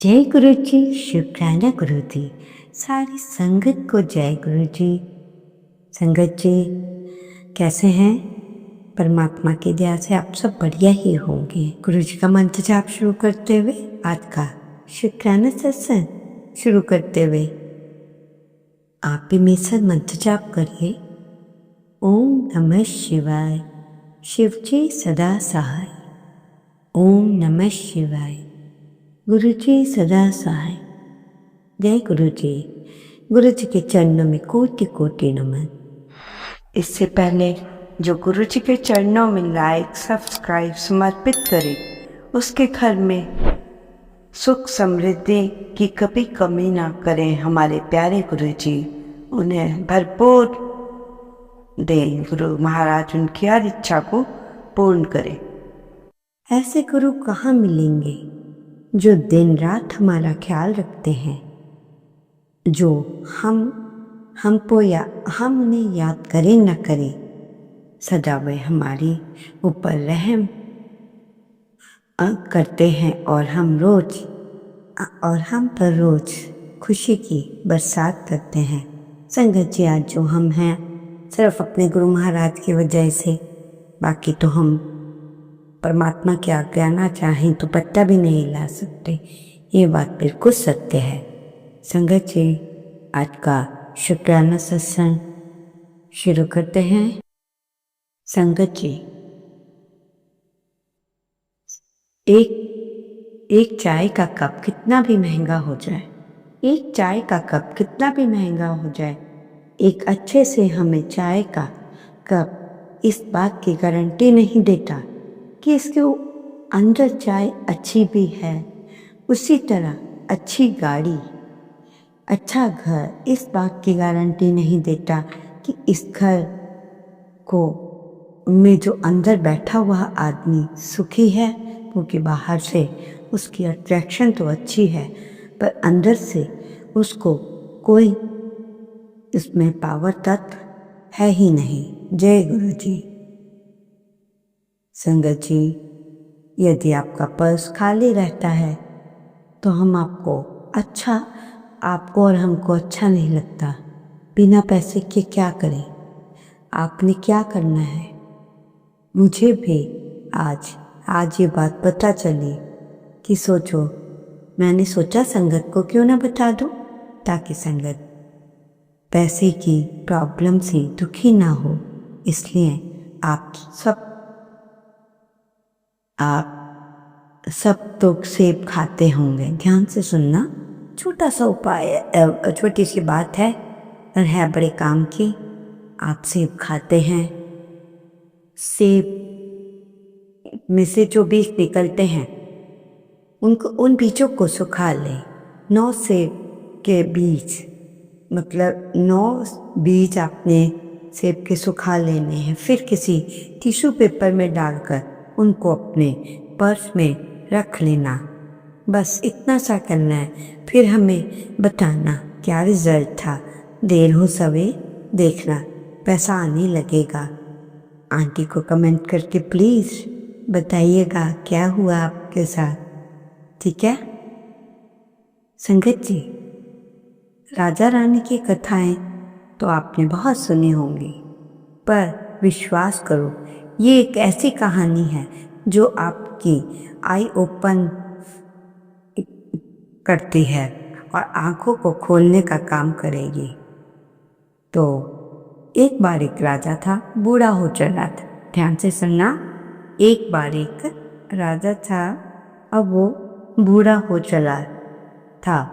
जय गुरु जी। शुक्राना गुरु जी। सारी संगत को जय गुरु जी। संगत जी कैसे हैं? परमात्मा की दया से आप सब बढ़िया ही होंगे। गुरु जी का मंत्र जाप शुरू करते हुए आज का शुक्राना सत्संग शुरू करते हुए आप भी मेरे साथ मंत्र जाप करिए। ओम नमः शिवाय। शिव जी सदा सहाय। ओम नमः शिवाय। गुरु जी सदा सहाय। जय गुरु जी। गुरु जी के चरणों में कोटि कोटि नमन। इससे पहले जो गुरु जी के चरणों में लाइक सब्सक्राइब समर्पित करे उसके घर में सुख समृद्धि की कभी कमी ना करें। हमारे प्यारे गुरु जी उन्हें भरपूर दें। गुरु महाराज उनकी हर इच्छा को पूर्ण करें। ऐसे गुरु कहाँ मिलेंगे जो दिन रात हमारा ख्याल रखते हैं, जो हमको या हम उन्हें याद करें न करें, सदा वे हमारी ऊपर रहम करते हैं और हम पर रोज खुशी की बरसात करते हैं। संगत जी आज जो हम हैं सिर्फ अपने गुरु महाराज की वजह से, बाकी तो हम परमात्मा की आज्ञा ना चाहें तो पत्ता भी नहीं ला सकते। ये बात बिल्कुल सत्य है। संगत जी आज का शुक्राना सत्संग शुरू करते हैं। संगत जी एक चाय का कप कितना भी महंगा हो जाए, एक चाय का कप कितना भी महंगा हो जाए, एक अच्छे से हमें चाय का कप इस बात की गारंटी नहीं देता कि इसके अंदर चाय अच्छी भी है। उसी तरह अच्छी गाड़ी, अच्छा घर इस बात की गारंटी नहीं देता कि इस घर को में जो अंदर बैठा हुआ आदमी सुखी है, क्योंकि बाहर से उसकी अट्रैक्शन तो अच्छी है पर अंदर से उसको कोई इसमें पावर तत्व है ही नहीं। जय गुरु जी। संगत जी यदि आपका पर्स खाली रहता है तो आपको और हमको अच्छा नहीं लगता। बिना पैसे के क्या करें? आपने क्या करना है? मुझे भी आज ये बात पता चली कि मैंने सोचा संगत को क्यों ना बता दूं, ताकि संगत पैसे की प्रॉब्लम से दुखी ना हो। इसलिए आप सब तो सेब खाते होंगे। ध्यान से सुनना, छोटा सा उपाय, छोटी सी बात है पर है बड़े काम की। आप सेब खाते हैं, सेब में से जो बीज निकलते हैं उन बीजों को सुखा लें। 9 सेब के बीज, मतलब 9 बीज आपने सेब के सुखा लेने हैं। फिर किसी टिश्यू पेपर में डालकर उनको अपने पर्स में रख लेना। बस इतना सा करना है। फिर हमें बताना क्या रिजल्ट था। देर हो सवेर देखना, पैसा आने लगेगा। आंटी को कमेंट करके प्लीज़ बताइएगा क्या हुआ आपके साथ, ठीक है? संगत जी राजा रानी की कथाएं तो आपने बहुत सुनी होंगी, पर विश्वास करो ये एक ऐसी कहानी है जो आपकी आई ओपन करती है और आंखों को खोलने का काम करेगी। तो एक बार एक राजा था, बूढ़ा हो चला था। ध्यान से सुनना, एक बार एक राजा था, अब वो बूढ़ा हो चला था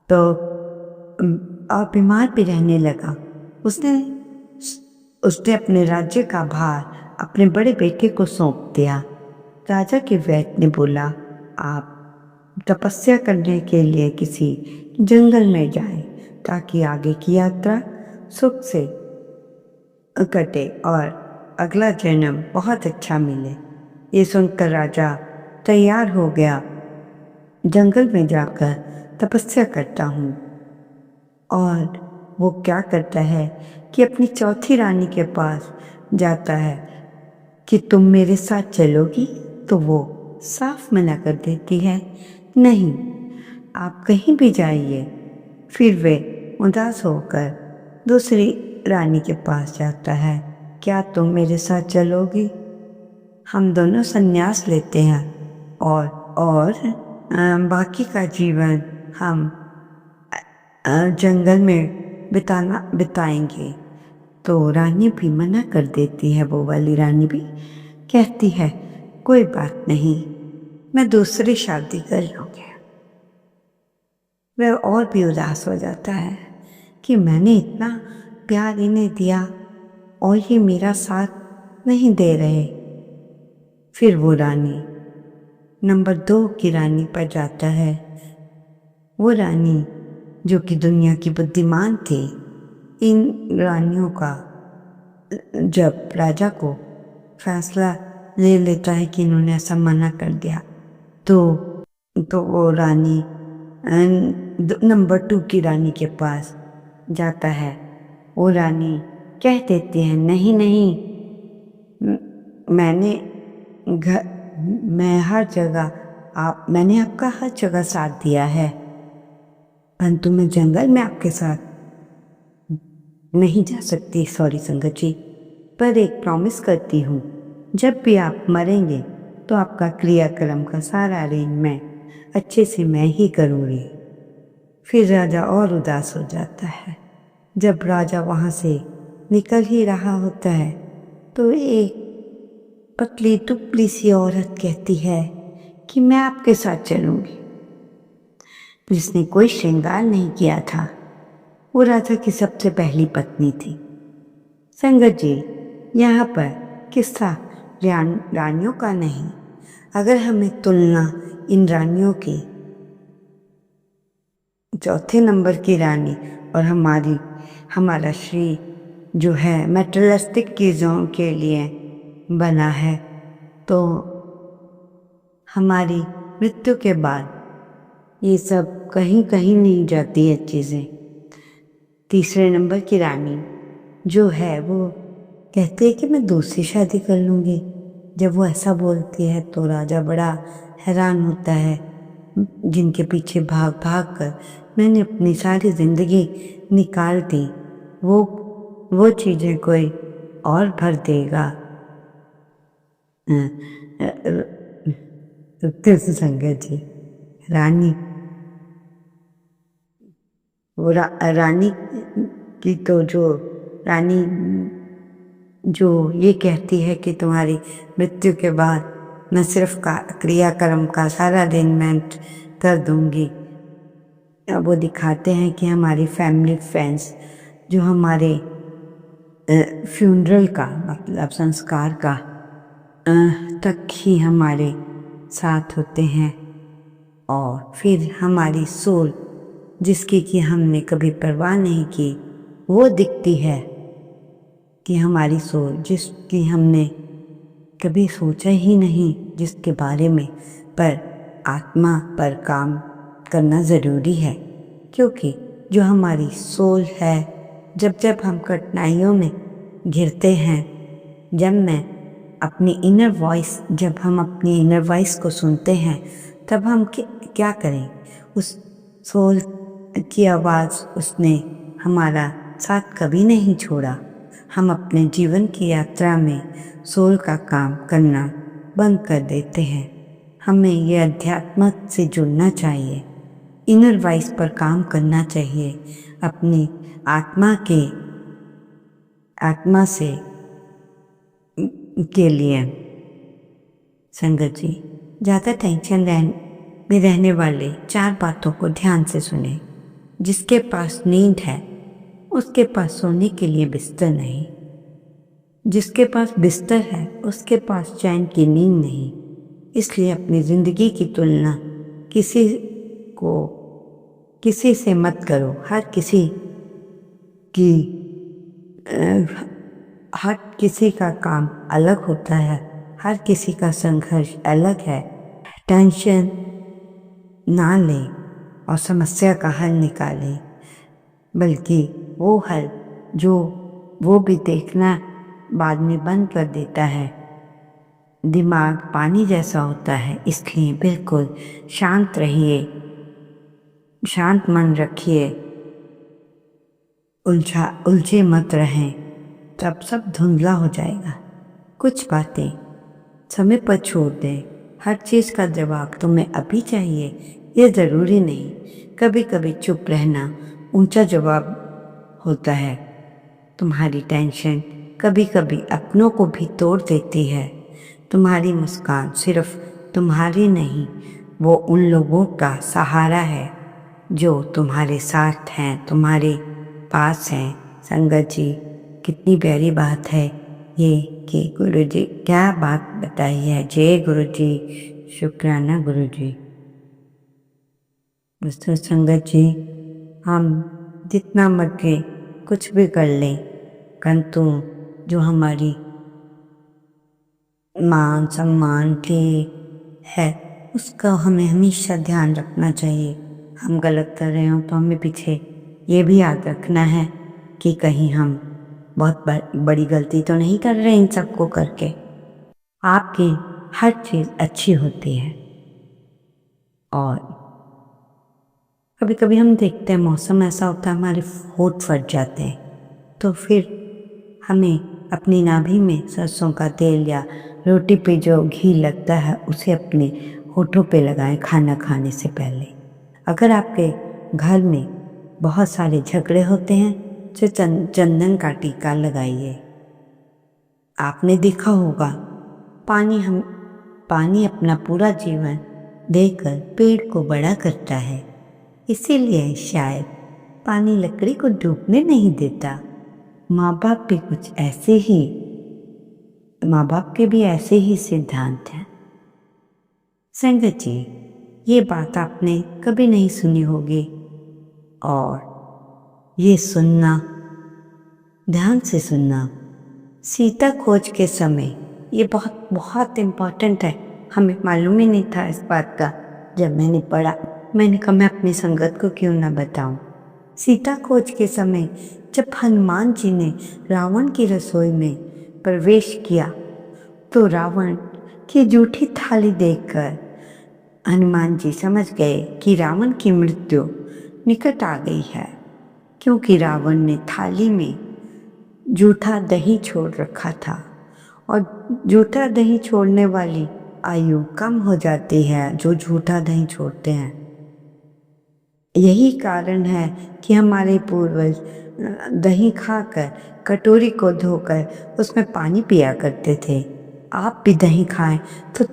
तो और बीमार भी रहने लगा। उसने अपने राज्य का भार अपने बड़े बेटे को सौंप दिया। राजा के वैद्य ने बोला, आप तपस्या करने के लिए किसी जंगल में जाएं ताकि आगे की यात्रा सुख से कटे और अगला जन्म बहुत अच्छा मिले। ये सुनकर राजा तैयार हो गया, जंगल में जाकर तपस्या करता हूँ। और वो क्या करता है कि अपनी चौथी रानी के पास जाता है कि तुम मेरे साथ चलोगी, तो वो साफ मना कर देती है। नहीं, आप कहीं भी जाइए। फिर वे उदास होकर दूसरी रानी के पास जाता है। क्या तुम मेरे साथ चलोगी? हम दोनों संन्यास लेते हैं और बाकी का जीवन हम जंगल में बिताएंगे। तो रानी भी मना कर देती है। वो वाली रानी भी कहती है कोई बात नहीं, मैं दूसरी शादी कर लूँगी। वह और भी उदास हो जाता है कि मैंने इतना प्यार इन्हें दिया और ये मेरा साथ नहीं दे रहे। फिर वो रानी नंबर 2 की रानी पर जाता है। वो रानी जो कि दुनिया की बुद्धिमान थी, इन रानियों का जब राजा को फैसला ले लेता है कि इन्होंने ऐसा मना कर दिया, तो वो रानी नंबर 2 की रानी के पास जाता है। वो रानी कह देती है नहीं नहीं, मैंने मैंने आपका हर जगह साथ दिया है, परंतु मैं जंगल में आपके साथ नहीं जा सकती। सॉरी संगत जी, पर एक प्रॉमिस करती हूँ, जब भी आप मरेंगे तो आपका क्रियाक्रम का सारा अरेंजमेंट अच्छे से मैं ही करूँगी। फिर राजा और उदास हो जाता है। जब राजा वहाँ से निकल ही रहा होता है तो एक पतली दुबली सी औरत कहती है कि मैं आपके साथ चलूँगी, जिसने कोई श्रृंगार नहीं किया था। वो राजा की सबसे पहली पत्नी थी। संगत जी, यहाँ पर किस्सा रानियों का नहीं, अगर हमें तुलना इन रानियों की, चौथे नंबर की रानी और हमारा श्री जो है मेटलिस्टिक चीज़ों के लिए बना है, तो हमारी मृत्यु के बाद ये सब कहीं कहीं नहीं जाती है चीज़ें। तीसरे नंबर की रानी जो है वो कहती है कि मैं दूसरी शादी कर लूँगी। जब वो ऐसा बोलती है तो राजा बड़ा हैरान होता है। जिनके पीछे भाग भाग कर मैंने अपनी सारी ज़िंदगी निकाल दी, वो चीज़ें कोई और भर देगा। संगत जी, रानी की तो रानी जो ये कहती है कि तुम्हारी मृत्यु के बाद मैं सिर्फ क्रियाक्रम का सारा अरेंजमेंट कर दूंगी। अब वो दिखाते हैं कि हमारी फैमिली फ्रेंड्स जो हमारे फ्यूनरल का मतलब संस्कार का तक ही हमारे साथ होते हैं, और फिर हमारी सोल जिसकी कि हमने कभी परवाह नहीं की, वो दिखती है कि हमारी सोल जिसकी हमने कभी सोचा ही नहीं, जिसके बारे में, पर आत्मा पर काम करना ज़रूरी है। क्योंकि जो हमारी सोल है, जब हम कठिनाइयों में घिरते हैं, जब हम अपनी इनर वॉइस को सुनते हैं, तब हम क्या करें? उस सोल की आवाज़, उसने हमारा साथ कभी नहीं छोड़ा। हम अपने जीवन की यात्रा में सोल का काम करना बंद कर देते हैं। हमें ये अध्यात्म से जुड़ना चाहिए, इनर वॉइस पर काम करना चाहिए, अपनी आत्मा से के लिए। संगत जी, ज़्यादा टेंशन में रहने वाले 4 बातों को ध्यान से सुने। जिसके पास नींद है उसके पास सोने के लिए बिस्तर नहीं, जिसके पास बिस्तर है उसके पास चैन की नींद नहीं। इसलिए अपनी ज़िंदगी की तुलना किसी से मत करो। हर किसी का काम अलग होता है, हर किसी का संघर्ष अलग है। टेंशन ना लें और समस्या का हल निकालें, बल्कि वो हल जो वो भी देखना बाद में बंद कर देता है। दिमाग पानी जैसा होता है, इसलिए बिल्कुल शांत रहिए, शांत मन रखिए, उलझे मत रहें, तब सब धुंधला हो जाएगा। कुछ बातें समय पर छोड़ दें। हर चीज़ का जवाब तुम्हें अभी चाहिए ये ज़रूरी नहीं। कभी कभी चुप रहना ऊंचा जवाब होता है। तुम्हारी टेंशन कभी कभी अपनों को भी तोड़ देती है। तुम्हारी मुस्कान सिर्फ तुम्हारी नहीं, वो उन लोगों का सहारा है जो तुम्हारे साथ हैं, तुम्हारे पास हैं। संगत जी, कितनी प्यारी बात है ये कि गुरु जी क्या बात बताई है। जय गुरु जी, शुक्राना गुरु जी। दोस्तों संगत जी, हम जितना मर्जी कुछ भी कर लें, परंतु जो हमारी मान सम्मान की है उसका हमें हमेशा ध्यान रखना चाहिए। हम गलत कर रहे हो तो हमें पीछे ये भी याद रखना है कि कहीं हम बहुत बड़ी गलती तो नहीं कर रहे इन सबको करके। आपकी हर चीज़ अच्छी होती है। और कभी कभी हम देखते हैं मौसम ऐसा होता है हमारे होंठ फट जाते हैं, तो फिर हमें अपनी नाभि में सरसों का तेल या रोटी पे जो घी लगता है उसे अपने होठों पे लगाएं खाना खाने से पहले। अगर आपके घर में बहुत सारे झगड़े होते हैं तो चंदन का टीका लगाइए। आपने देखा होगा पानी अपना पूरा जीवन देकर पेड़ को बड़ा करता है, इसीलिए शायद पानी लकड़ी को डूबने नहीं देता। माँ बाप के भी ऐसे ही सिद्धांत हैं। संगत जी, ये बात आपने कभी नहीं सुनी होगी, और ये सुनना, ध्यान से सुनना। सीता खोज के समय ये बहुत बहुत इम्पोर्टेंट है। हमें मालूम ही नहीं था इस बात का। जब मैंने पढ़ा मैंने कहा मैं अपनी संगत को क्यों ना बताऊं। सीता खोज के समय जब हनुमान जी ने रावण की रसोई में प्रवेश किया तो रावण की जूठी थाली देखकर हनुमान जी समझ गए कि रावण की मृत्यु निकट आ गई है, क्योंकि रावण ने थाली में जूठा दही छोड़ रखा था और जूठा दही छोड़ने वाली आयु कम हो जाती है जो जूठा दही छोड़ते हैं। यही कारण है कि हमारे पूर्वज दही खाकर कटोरी को धोकर उसमें पानी पिया करते थे। आप भी दही खाएं तो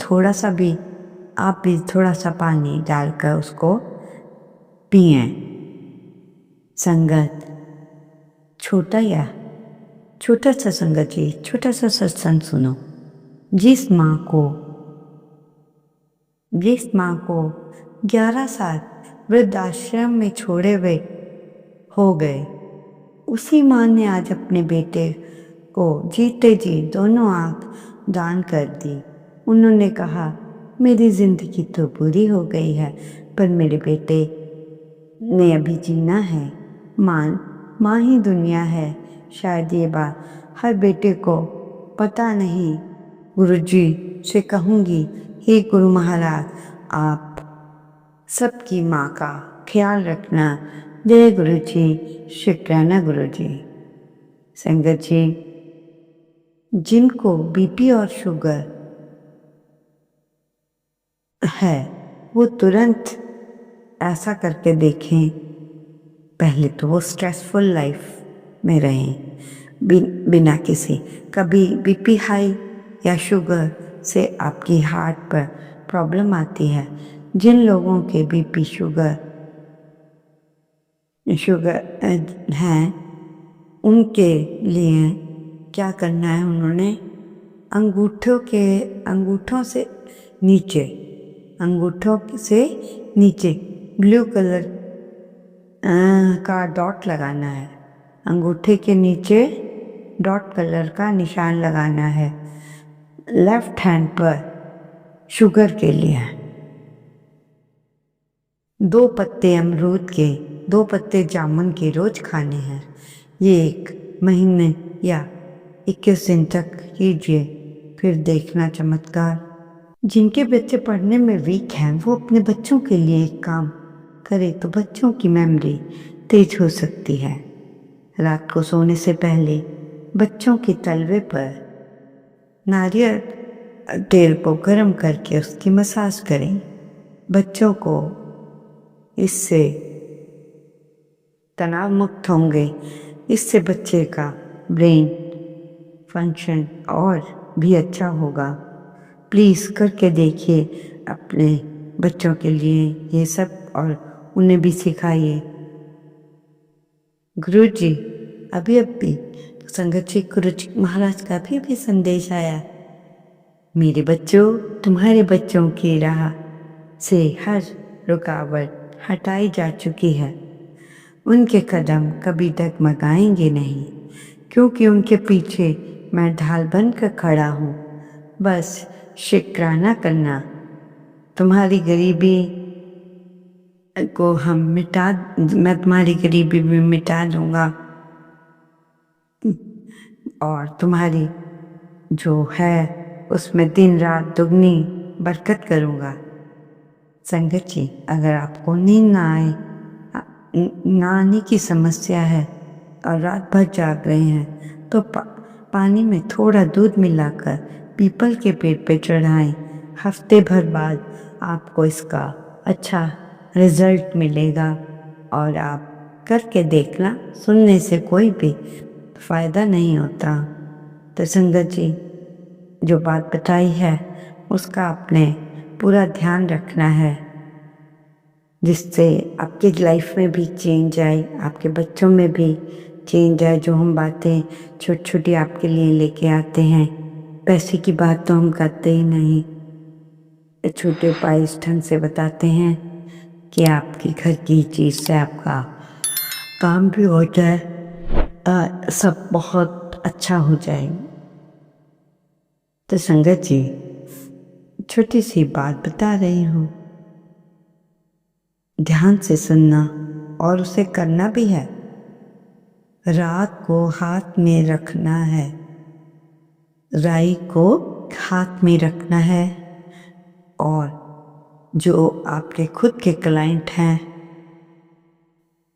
आप भी थोड़ा सा पानी डालकर उसको पिएं। संगत, छोटा सा संगत जी, छोटा सा सत्संग सुनो। जिस माँ को 11 साल वृद्धाश्रम में छोड़े हुए हो गए, उसी माँ ने आज अपने बेटे को जीते जी दोनों आँख दान कर दी। उन्होंने कहा मेरी जिंदगी तो पूरी हो गई है, पर मेरे बेटे ने अभी जीना है। माँ ही दुनिया है। शायद ये बात हर बेटे को पता नहीं। गुरुजी से कहूँगी, हे गुरु महाराज, आप सबकी माँ का ख्याल रखना। जय गुरु जी, शुक्राना गुरु जी। संगत जी, जिनको बीपी और शुगर है वो तुरंत ऐसा करके देखें। पहले तो वो स्ट्रेसफुल लाइफ में रहें बिना किसी, कभी बीपी हाई या शुगर से आपकी हार्ट पर प्रॉब्लम आती है। जिन लोगों के बीपी शुगर हैं उनके लिए क्या करना है, उन्होंने अंगूठों से नीचे ब्लू कलर का डॉट लगाना है। अंगूठे के नीचे डॉट कलर का निशान लगाना है लेफ्ट हैंड पर शुगर के लिए। 2 पत्ते अमरूद के, 2 पत्ते जामुन के रोज खाने हैं। ये 1 महीने या 21 दिन तक कीजिए। फिर देखना चमत्कार। जिनके बच्चे पढ़ने में वीक हैं वो अपने बच्चों के लिए एक काम करे तो बच्चों की मेमोरी तेज हो सकती है। रात को सोने से पहले बच्चों के तलवे पर नारियल तेल को गर्म करके उसकी मसाज करें। बच्चों को इससे तनाव मुक्त होंगे। इससे बच्चे का ब्रेन फंक्शन और भी अच्छा होगा। प्लीज़ करके देखिए अपने बच्चों के लिए ये सब और उन्हें भी सिखाइए। गुरुजी अभी संगत जी गुरुजी महाराज का भी संदेश आया। मेरे बच्चों, तुम्हारे बच्चों की राह से हर रुकावट हटाई जा चुकी है। उनके कदम कभी डगमगाएंगे नहीं, क्योंकि उनके पीछे मैं ढाल बनकर खड़ा हूँ। बस शुक्राना करना। तुम्हारी गरीबी को मैं तुम्हारी गरीबी भी मिटा दूंगा और तुम्हारी जो है उसमें दिन रात दुगनी बरकत करूँगा। संगत जी, अगर आपको नींद ना आने की समस्या है और रात भर जाग रहे हैं तो पानी में थोड़ा दूध मिलाकर पीपल के पेड़ पे चढ़ाएं। हफ्ते भर बाद आपको इसका अच्छा रिजल्ट मिलेगा और आप करके देखना। सुनने से कोई भी फ़ायदा नहीं होता। तो संगत जी, जो बात बताई है उसका आपने पूरा ध्यान रखना है, जिससे आपकी लाइफ में भी चेंज आए, आपके बच्चों में भी चेंज आए। जो हम बातें छोटी छोटी आपके लिए लेके आते हैं, पैसे की बात तो हम करते ही नहीं, छोटे उपाय इस ढंग से बताते हैं कि आपकी घर की चीज़ से आपका काम भी हो जाए, सब बहुत अच्छा हो जाए। तो संगत जी, छोटी सी बात बता रही हूँ, ध्यान से सुनना और उसे करना भी है। रात को हाथ में रखना है, राई को हाथ में रखना है और जो आपके खुद के क्लाइंट हैं,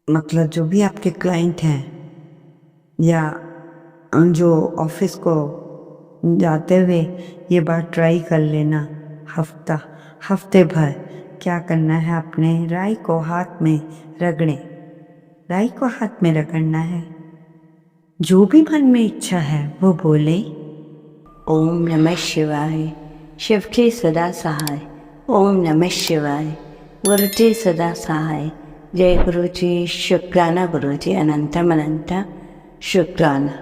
मतलब जो भी आपके क्लाइंट हैं या जो ऑफिस को जाते हुए ये बात ट्राई कर लेना। हफ्ते भर क्या करना है, अपने राई को हाथ में राई को हाथ में रगड़ना है। जो भी मन में इच्छा है वो बोले। ओम नमः शिवाय। शिव के सदा सहाय। ओम नमः शिवाय। गुरु जी सदा सहाय। जय गुरु जी। शुक्राना गुरु जी। अनंतम अनंत शुक्राना।